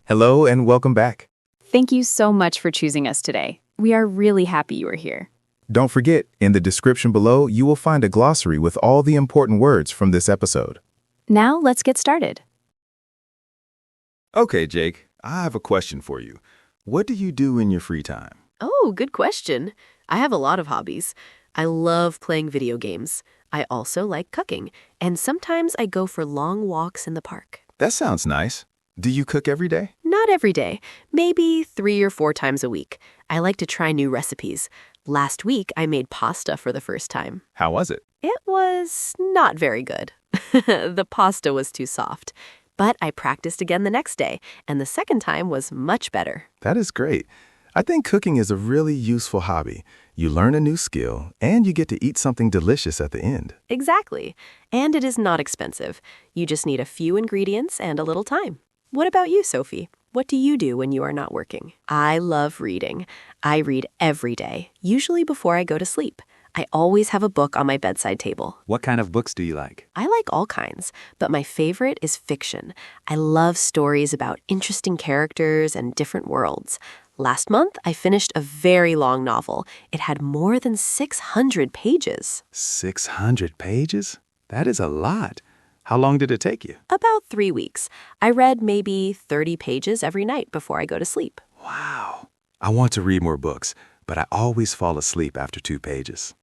Hello and welcome back. Thank you so much for choosing us today. We are really happy you are here. Don't forget, in the description below, you will find a glossary with all the important words from this episode. Now let's get started. Okay, Jake, I have a question for you. What do you do in your free time? Oh, good question. I have a lot of hobbies. I love playing video games. I also like cooking, and sometimes I go for long walks in the park. That sounds nice. Do you cook every day? Not every day, maybe 3 or 4 times a week. I like to try new recipes. Last week, I made pasta for the first time. How was it? It was not very good. The pasta was too soft. But I practiced again the next day, and the second time was much better. That is great. I think cooking is a really useful hobby. You learn a new skill, and you get to eat something delicious at the end. Exactly. And it is not expensive. You just need a few ingredients and a little time. What about you, Sophie? What do you do when you are not working? I love reading. I read every day, usually before I go to sleep. I always have a book on my bedside table. What kind of books do you like? I like all kinds, but my favorite is fiction. I love stories about interesting characters and different worlds. Last month, I finished a very long novel. It had more than 600 pages. 600 pages? That is a lot. How long did it take you? About 3 weeks. I read maybe 30 pages every night before I go to sleep. Wow. I want to read more books, but I always fall asleep after 2 pages.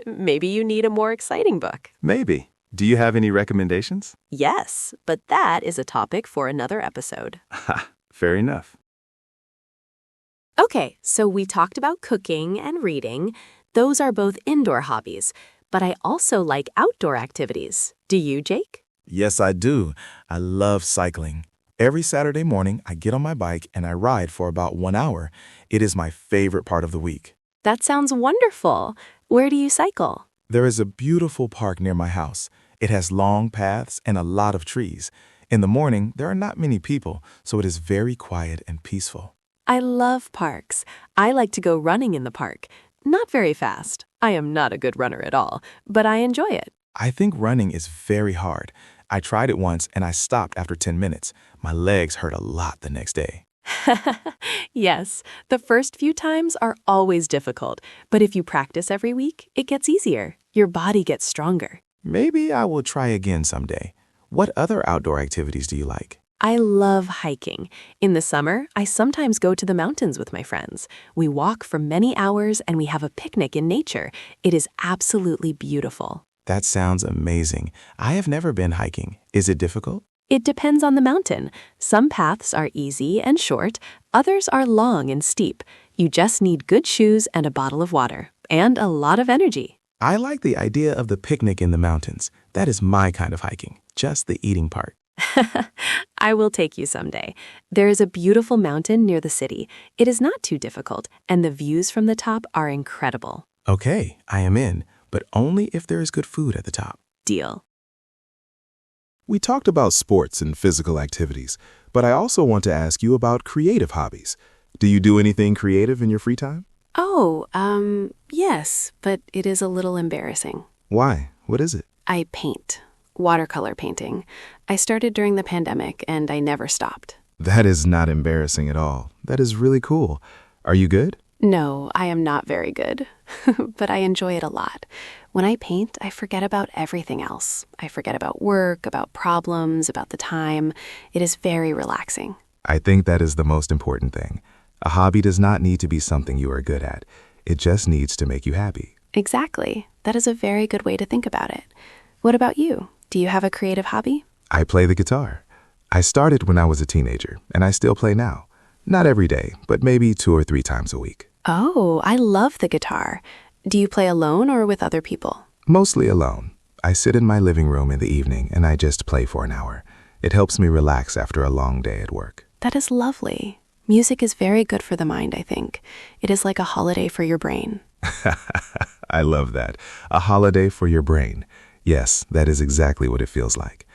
Maybe you need a more exciting book. Maybe. Do you have any recommendations? Yes, but that is a topic for another episode. Ha, fair enough. Okay, so we talked about cooking and reading. Those are both indoor hobbies, but I also like outdoor activities. Do you, Jake? Yes, I do. I love cycling. Every Saturday morning, I get on my bike and I ride for about 1 hour. It is my favorite part of the week. That sounds wonderful. Where do you cycle? There is a beautiful park near my house. It has long paths and a lot of trees. In the morning, there are not many people, so it is very quiet and peaceful. I love parks. I like to go running in the park. Not very fast. I am not a good runner at all, but I enjoy it. I think running is very hard. I tried it once and I stopped after 10 minutes. My legs hurt a lot the next day. Yes, the first few times are always difficult, but if you practice every week, it gets easier. Your body gets stronger. Maybe I will try again someday. What other outdoor activities do you like? I love hiking. In the summer, I sometimes go to the mountains with my friends. We walk for many hours and we have a picnic in nature. It is absolutely beautiful. That sounds amazing. I have never been hiking. Is it difficult? It depends on the mountain. Some paths are easy and short, others are long and steep. You just need good shoes and a bottle of water, and a lot of energy. I like the idea of the picnic in the mountains. That is my kind of hiking, just the eating part. I will take you someday. There is a beautiful mountain near the city. It is not too difficult, and the views from the top are incredible. Okay, I am in, but only if there is good food at the top. Deal. We talked about sports and physical activities, but I also want to ask you about creative hobbies. Do you do anything creative in your free time? Oh, yes, but it is a little embarrassing. Why? What is it? I paint. Watercolor painting. I started during the pandemic, and I never stopped. That is not embarrassing at all. That is really cool. Are you good? No, I am not very good, but I enjoy it a lot. When I paint, I forget about everything else. I forget about work, about problems, about the time. It is very relaxing. I think that is the most important thing. A hobby does not need to be something you are good at. It just needs to make you happy. Exactly. That is a very good way to think about it. What about you? Do you have a creative hobby? I play the guitar. I started when I was a teenager, and I still play now. Not every day, but maybe 2 or 3 times a week. Oh, I love the guitar. Do you play alone or with other people? Mostly alone. I sit in my living room in the evening and I just play for an hour. It helps me relax after a long day at work. That is lovely. Music is very good for the mind, I think. It is like a holiday for your brain. I love that. A holiday for your brain. Yes, that is exactly what it feels like.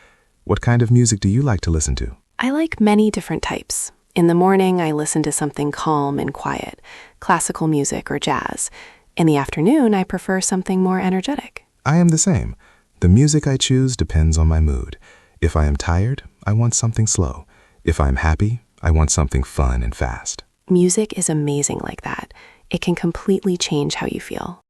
What kind of music do you like to listen to? I like many different types. In the morning, I listen to something calm and quiet, classical music or jazz. In the afternoon, I prefer something more energetic. I am the same. The music I choose depends on my mood. If I am tired, I want something slow. If I am happy, I want something fun and fast. Music is amazing like that. It can completely change how you feel.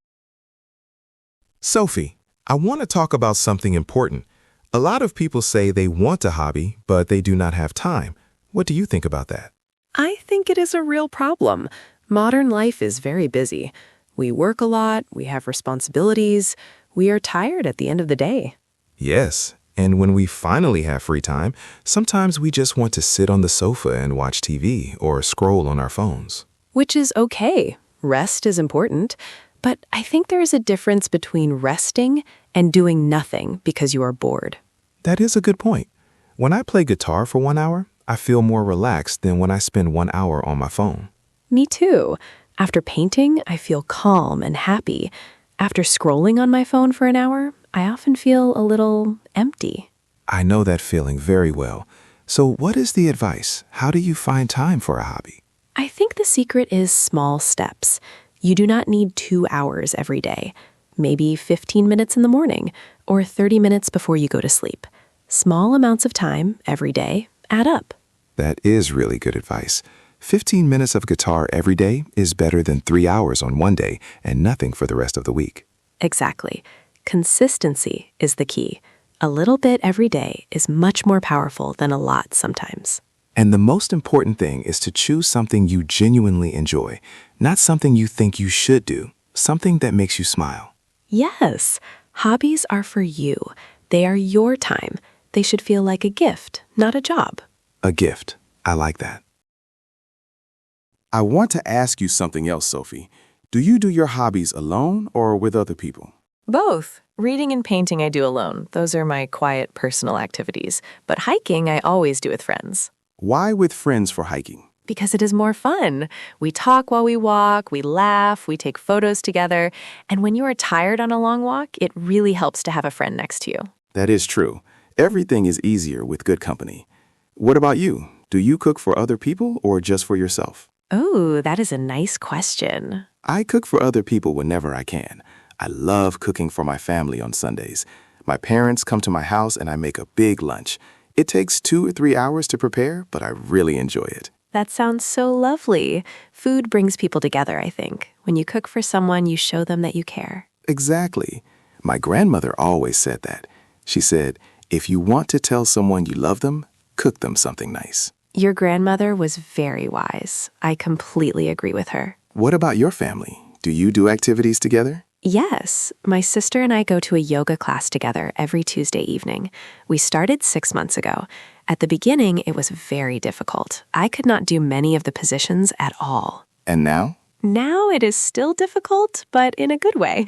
Sophie, I want to talk about something important. A lot of people say they want a hobby, but they do not have time. What do you think about that? I think it is a real problem. Modern life is very busy. We work a lot, we have responsibilities, we are tired at the end of the day. Yes, and when we finally have free time, sometimes we just want to sit on the sofa and watch TV or scroll on our phones. Which is okay. Rest is important. But I think there is a difference between resting and doing nothing because you are bored. That is a good point. When I play guitar for 1 hour, I feel more relaxed than when I spend 1 hour on my phone. Me too. After painting, I feel calm and happy. After scrolling on my phone for an hour, I often feel a little empty. I know that feeling very well. So what is the advice? How do you find time for a hobby? I think the secret is small steps. You do not need 2 hours every day. Maybe 15 minutes in the morning or 30 minutes before you go to sleep. Small amounts of time every day add up. That is really good advice. 15 minutes of guitar every day is better than 3 hours on one day and nothing for the rest of the week. Exactly. Consistency is the key. A little bit every day is much more powerful than a lot sometimes. And the most important thing is to choose something you genuinely enjoy, not something you think you should do, something that makes you smile. Yes, hobbies are for you. They are your time. They should feel like a gift, not a job. A gift. I like that. I want to ask you something else, Sophie. Do you do your hobbies alone or with other people? Both. Reading and painting I do alone. Those are my quiet, personal activities. But hiking I always do with friends. Why with friends for hiking? Because it is more fun. We talk while we walk, we laugh, we take photos together. And when you are tired on a long walk, it really helps to have a friend next to you. That is true. Everything is easier with good company. What about you? Do you cook for other people or just for yourself? Oh, that is a nice question. I cook for other people whenever I can. I love cooking for my family on Sundays. My parents come to my house and I make a big lunch. It takes 2 or 3 hours to prepare, but I really enjoy it. That sounds so lovely. Food brings people together, I think. When you cook for someone, you show them that you care. Exactly. My grandmother always said that. She said, if you want to tell someone you love them, cook them something nice. Your grandmother was very wise. I completely agree with her. What about your family? Do you do activities together? Yes, my sister and I go to a yoga class together every Tuesday evening. We started 6 months ago. At the beginning, it was very difficult. I could not do many of the positions at all. And now? Now it is still difficult, but in a good way.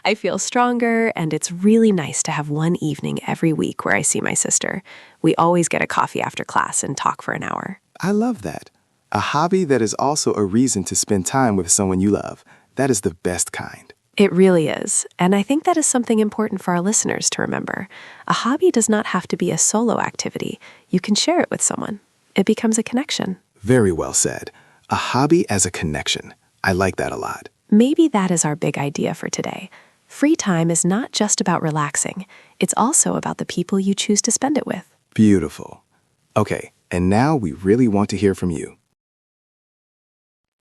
I feel stronger, and it's really nice to have one evening every week where I see my sister. We always get a coffee after class and talk for an hour. I love that. A hobby that is also a reason to spend time with someone you love. That is the best kind. It really is, and I think that is something important for our listeners to remember. A hobby does not have to be a solo activity. You can share it with someone. It becomes a connection. Very well said. A hobby as a connection. I like that a lot. Maybe that is our big idea for today. Free time is not just about relaxing. It's also about the people you choose to spend it with. Beautiful. Okay, and now we really want to hear from you.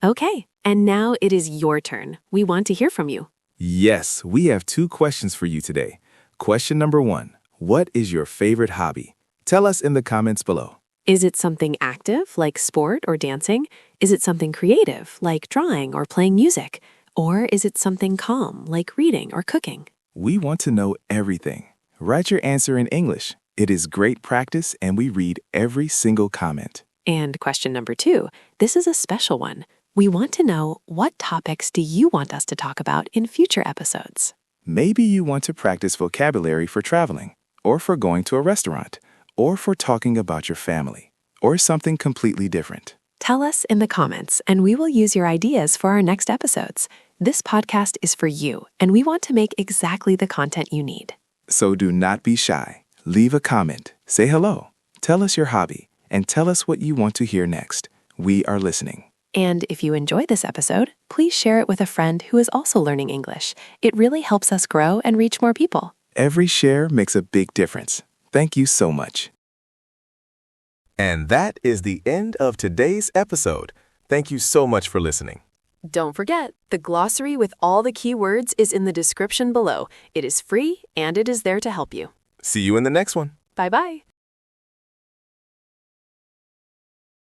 Okay, and now it is your turn. We want to hear from you. Yes, we have 2 questions for you today. Question number 1. What is your favorite hobby? Tell us in the comments below. Is it something active, like sport or dancing? Is it something creative, like drawing or playing music? Or is it something calm, like reading or cooking? We want to know everything. Write your answer in English. It is great practice, and we read every single comment. And question number 2, this is a special one. We want to know, what topics do you want us to talk about in future episodes? Maybe you want to practice vocabulary for traveling, or for going to a restaurant, or for talking about your family, or something completely different. Tell us in the comments, and we will use your ideas for our next episodes. This podcast is for you, and we want to make exactly the content you need. So do not be shy. Leave a comment, say hello, tell us your hobby, and tell us what you want to hear next. We are listening. And if you enjoyed this episode, please share it with a friend who is also learning English. It really helps us grow and reach more people. Every share makes a big difference. Thank you so much. And that is the end of today's episode. Thank you so much for listening. Don't forget, the glossary with all the key words is in the description below. It is free and it is there to help you. See you in the next one. Bye-bye.